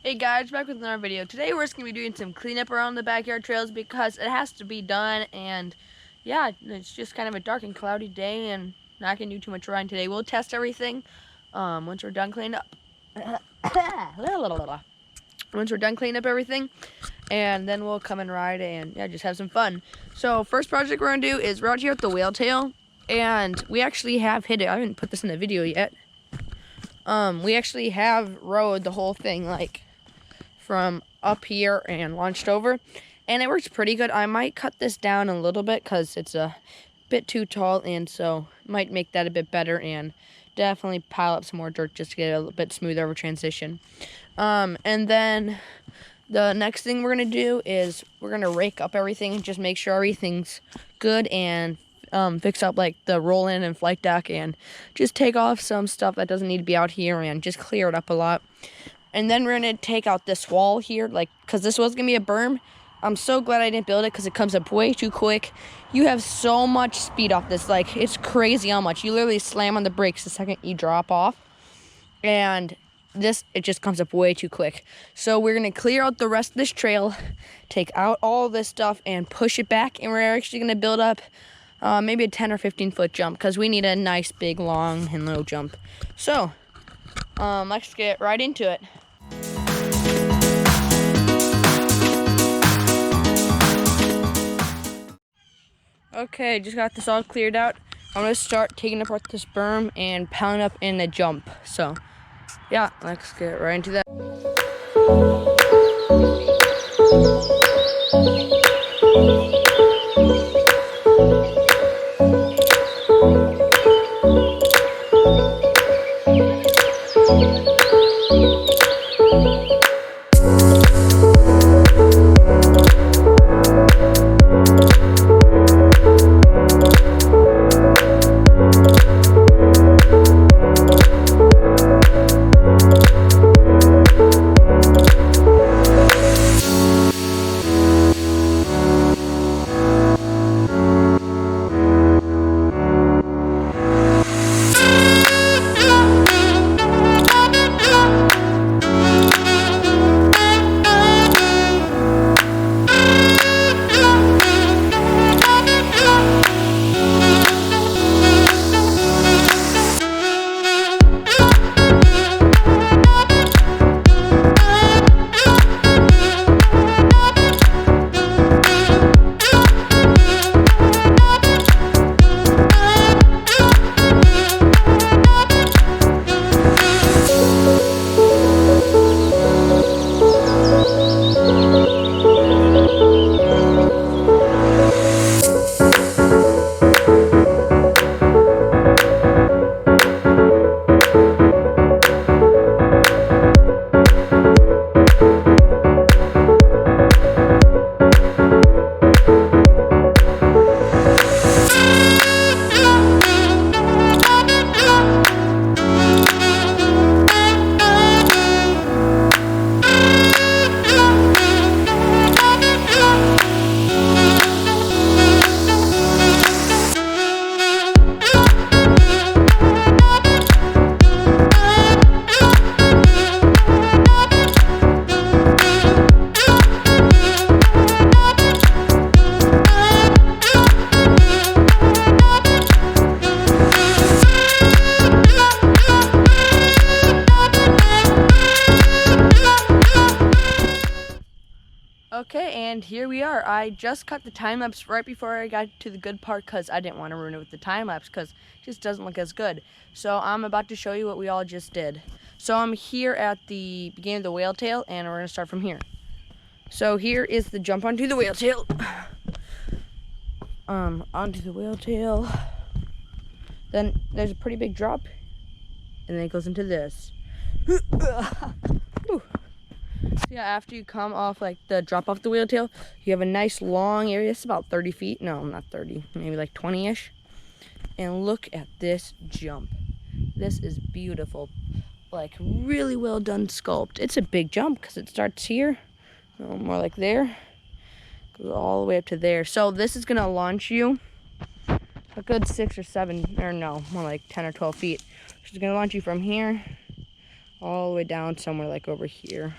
Hey guys, back with another video. Today we're just going to be doing some cleanup around the backyard trails because it has to be done, and yeah, it's just kind of a dark and cloudy day and not going to do too much riding today. We'll test everything once we're done cleaning up. Once we're done cleaning up everything, and then we'll come and ride and yeah, just have some fun. So first project we're going to do is we're out here at the whale tail, and we actually have hit it. I haven't put this in the video yet. We actually have rode the whole thing, like from up here and launched over, and it works pretty good. I might cut this down a little bit because it's a bit too tall, and so might make that a bit better and definitely pile up some more dirt just to get it a little bit smoother of a transition. And then the next thing we're gonna do is we're gonna rake up everything and just make sure everything's good and fix up like the roll-in and flight deck and just take off some stuff that doesn't need to be out here and just clear it up a lot. And then we're gonna take out this wall here, like, cause this was gonna be a berm. I'm so glad I didn't build it because it comes up way too quick. You have so much speed off this, like, it's crazy how much. You literally slam on the brakes the second you drop off. And this, it just comes up way too quick. So we're gonna clear out the rest of this trail, take out all this stuff and push it back. And we're actually gonna build up maybe a 10 or 15 foot jump because we need a nice big long and low jump. So let's get right into it. Okay, just got this all cleared out. I'm gonna start taking apart this berm and pounding up in a jump. So yeah, let's get right into that. Okay, and here we are. I just cut the time lapse right before I got to the good part because I didn't want to ruin it with the time lapse because it just doesn't look as good. So I'm about to show you what we all just did. So I'm here at the beginning of the whale tail, and we're going to start from here. So here is the jump onto the whale tail. Onto the whale tail. Then there's a pretty big drop, and then it goes into this. Yeah, after you come off like the drop off the whale tail, you have a nice long area. It's about 30 feet. No, not 30, maybe like 20-ish. And look at this jump. This is beautiful. Like really well done sculpt. It's a big jump because it starts here, more like there, goes all the way up to there. So this is gonna launch you a good 6 or 7, or no, more like 10 or 12 feet. She's gonna launch you from here all the way down somewhere like over here.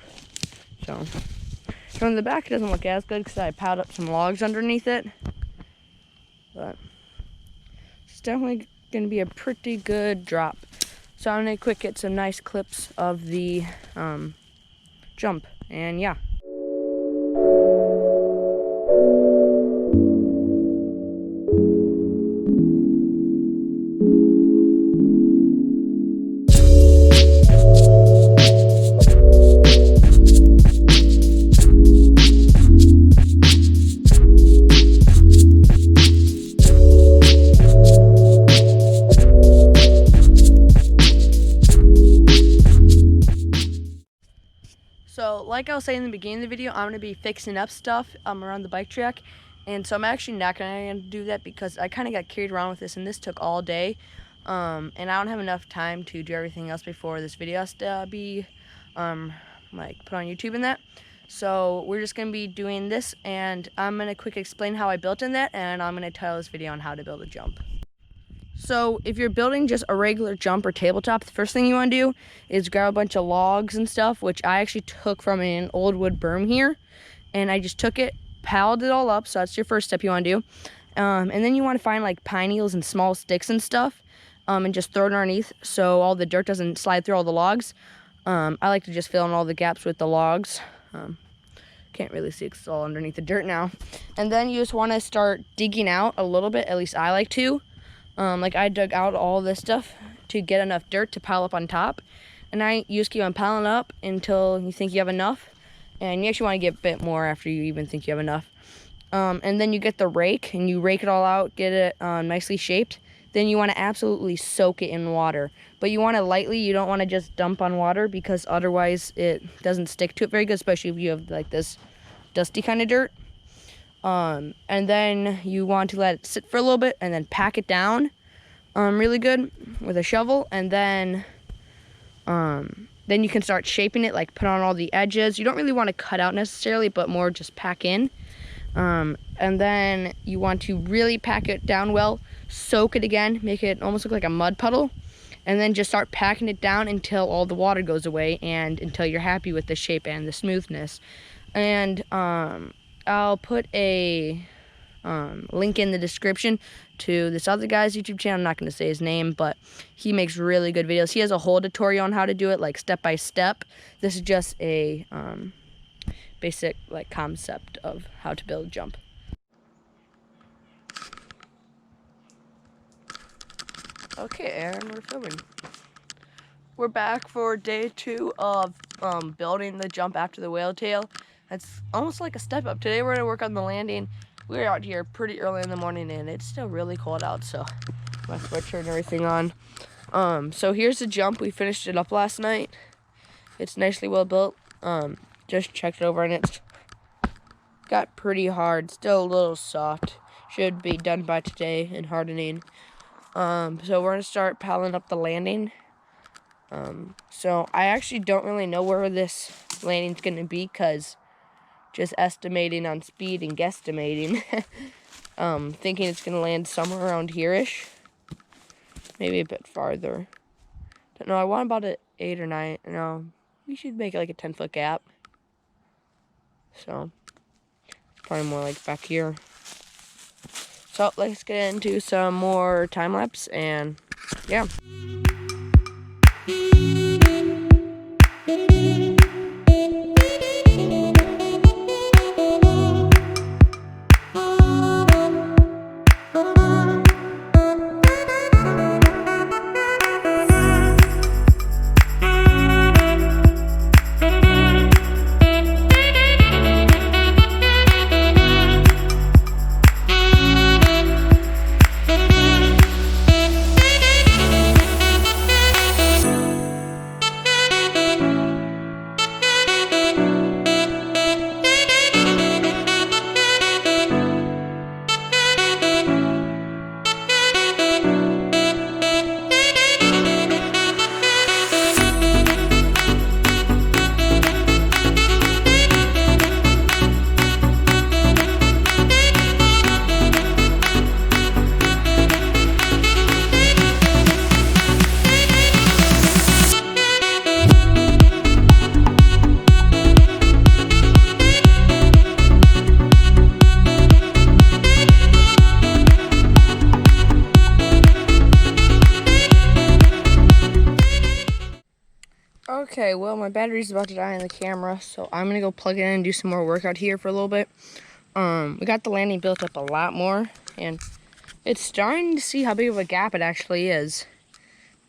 So from the back, it doesn't look as good because I piled up some logs underneath it. But it's definitely going to be a pretty good drop. So I'm going to quick get some nice clips of the jump. And yeah. So like I was saying in the beginning of the video, I'm going to be fixing up stuff around the bike track. And so I'm actually not going to do that because I kind of got carried around with this, and this took all day. And I don't have enough time to do everything else before this video has to be like put on YouTube and that. So we're just going to be doing this, and I'm going to quick explain how I built in that, and I'm going to title this video on how to build a jump. So if you're building just a regular jump or tabletop, the first thing you want to do is grab a bunch of logs and stuff, which I actually took from an old wood berm here. And I just took it, piled it all up, so that's your first step you want to do. And then you want to find like pine needles and small sticks and stuff, and just throw it underneath so all the dirt doesn't slide through all the logs. I like to just fill in all the gaps with the logs. Can't really see because it's all underneath the dirt now. And then you just want to start digging out a little bit, at least I like to. Like I dug out all this stuff to get enough dirt to pile up on top, and you just keep on piling up until you think you have enough, and you actually want to get a bit more after you even think you have enough. And then you get the rake and you rake it all out, get it nicely shaped. Then you want to absolutely soak it in water, but you want it lightly. You don't want to just dump on water because otherwise it doesn't stick to it very good, especially if you have like this dusty kind of dirt. And then you want to let it sit for a little bit and then pack it down really good with a shovel, and then you can start shaping it, like put on all the edges. You don't really want to cut out necessarily, but more just pack in. And then you want to really pack it down well, soak it again, make it almost look like a mud puddle, and then just start packing it down until all the water goes away and until you're happy with the shape and the smoothness. And I'll put a link in the description to this other guy's YouTube channel. I'm not going to say his name, but he makes really good videos. He has a whole tutorial on how to do it, like step by step. This is just a basic like concept of how to build a jump. Okay, Aaron, we're filming. We're back for day 2 of building the jump after the whale tail. It's almost like a step up. Today we're going to work on the landing. We're out here pretty early in the morning and it's still really cold out, so my sweatshirt and everything on. So here's the jump. We finished it up last night. It's nicely well built. Just checked it over and it's got pretty hard. Still a little soft. Should be done by today in hardening. So we're going to start piling up the landing. So I actually don't really know where this landing's going to be because just estimating on speed and guesstimating. Thinking it's going to land somewhere around here-ish. Maybe a bit farther. Don't know, I want about an 8 or 9. No, we should make it like a 10-foot gap. So, probably more like back here. So, let's get into some more time-lapse and, yeah. Okay, well, my battery's about to die in the camera, so I'm gonna go plug it in and do some more work out here for a little bit. We got the landing built up a lot more, and it's starting to see how big of a gap it actually is.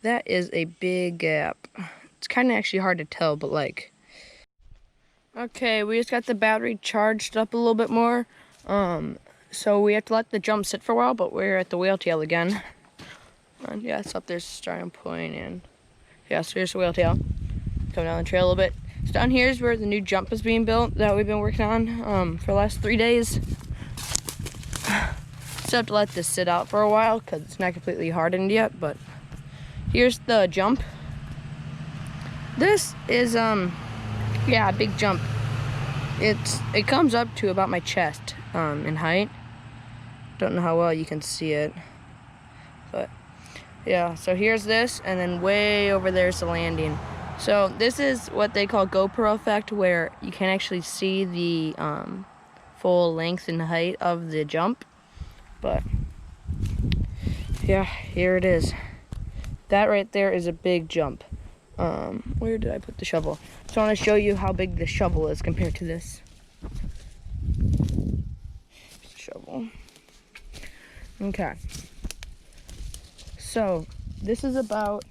That is a big gap. It's kind of actually hard to tell, but like... Okay, we just got the battery charged up a little bit more. So we have to let the jump sit for a while, but we're at the whale tail again. And yeah, it's up there's the starting point, and yeah, so here's the whale tail. Coming down the trail a little bit. So down here is where the new jump is being built that we've been working on for the last 3 days. Still have to let this sit out for a while because it's not completely hardened yet, but here's the jump. This is yeah, a big jump. It comes up to about my chest in height. Don't know how well you can see it, but yeah, so here's this, and then way over there's the landing. So this is what they call GoPro effect, where you can actually see the full length and height of the jump. But yeah, here it is. That right there is a big jump. Where did I put the shovel? So I want to show you how big the shovel is compared to this. Shovel. Okay. So this is about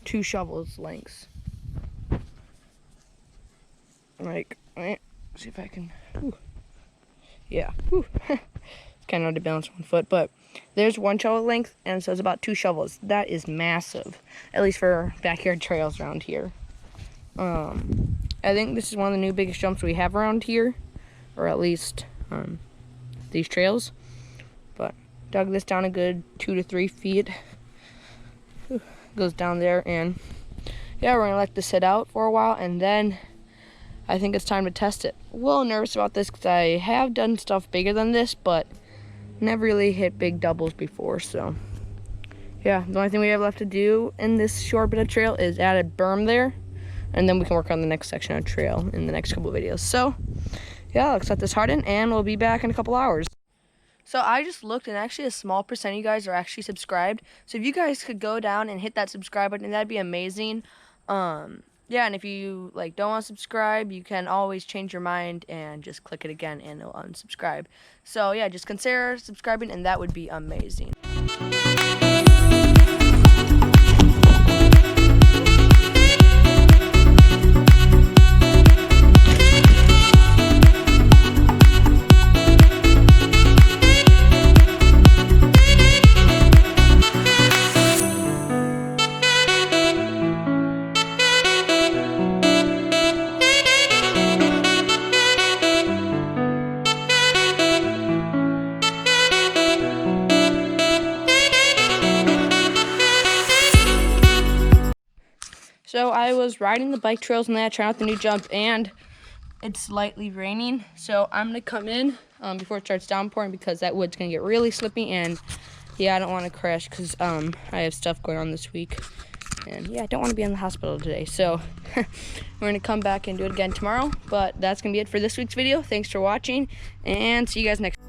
2 shovels lengths. Like, right, see if I can, whew. Yeah, whew. It's kind of hard to balance 1 foot, but there's 1 shovel length, and so it's about 2 shovels. That is massive, at least for backyard trails around here. I think this is one of the new biggest jumps we have around here, or at least these trails. But dug this down a good 2 to 3 feet. Whew. Goes down there, and yeah, we're gonna let this sit out for a while, and then I think it's time to test it. A little nervous about this because I have done stuff bigger than this, but never really hit big doubles before. So yeah, the only thing we have left to do in this short bit of trail is add a berm there, and then we can work on the next section of trail in the next couple of videos. So yeah, let's let this harden, and we'll be back in a couple hours. So I just looked, and actually a small percent of you guys are actually subscribed. So if you guys could go down and hit that subscribe button, that'd be amazing. Yeah, and if you like don't want to subscribe, you can always change your mind and just click it again and it'll unsubscribe. So yeah, just consider subscribing, and that would be amazing. So I was riding the bike trails and that, trying out the new jump, and it's slightly raining. So I'm gonna come in before it starts downpouring because that wood's gonna get really slippy, and yeah, I don't want to crash because I have stuff going on this week, and yeah, I don't want to be in the hospital today. So we're gonna come back and do it again tomorrow. But that's gonna be it for this week's video. Thanks for watching, and see you guys next time.